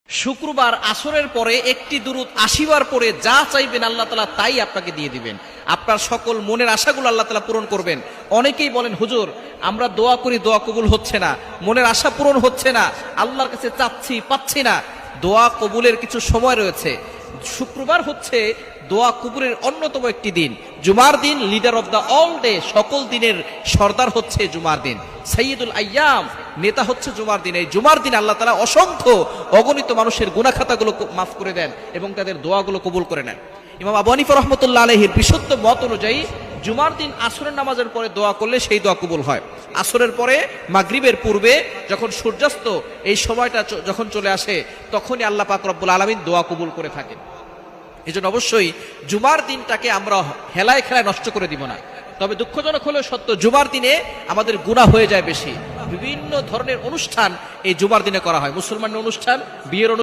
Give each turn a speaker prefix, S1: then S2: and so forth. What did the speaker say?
S1: শুক্রবার আসরের পরে একটি দুরূদ ৮০ বার পরে যা চাইবেন আল্লাহ তাআলা তাই আপনাকে দিয়ে দিবেন। আপনার সকল মনের আশাগুলো আল্লাহ তাআলা পূরণ করবেন। অনেকেই বলেন, হুজুর আমরা দোয়া করি, দোয়া কবুল হচ্ছে না, মনের আশা পূরণ হচ্ছে না, আল্লাহর কাছে চাচ্ছি পাচ্ছি না। দোয়া কবুলের কিছু সময় রয়েছে। শুক্রবার হচ্ছে দোয়া কবুলের অন্যতম একটি দিন। জুমার দিন leader of the all day, সকল দিনের সর্দার হচ্ছে জুমার দিন। সাইয়্যিদুল আইয়াম, নেতা হচ্ছে জুমার দিন। এই জুমার দিন আল্লাহ তাআলা অসংখ্য অগণিত মানুষের গুনাহ খাতাগুলো মাফ করে দেন এবং তাদের দোয়াগুলো কবুল করে নেন। ইমাম আবু হানিফা রাহমাতুল্লাহ আলাইহির বিশুদ্ধ মত অনুযায়ী জুমার দিন আসরের নামাজের পরে দোয়া করলে সেই দোয়া কবুল হয়। আসরের পরে মাগরিবের পূর্বে যখন সূর্যাস্ত এই সময়টা যখন চলে আসে, তখনই আল্লাহ পাক রব্বুল আলামিন দোয়া কবুল করে থাকেন। এজন্য অবশ্যই জুমার দিনটাকে আমরা হেলায় খেলায় নষ্ট করে দিব না। তবে দুঃখজনক হলেও সত্য, জুমার দিনে আমাদের গুনাহ হয়ে যায় বেশি। বিভিন্ন ধরনের অনুষ্ঠান এই জুমার দিনে করা হয়। মুসলমানের অনুষ্ঠান, বিয়ের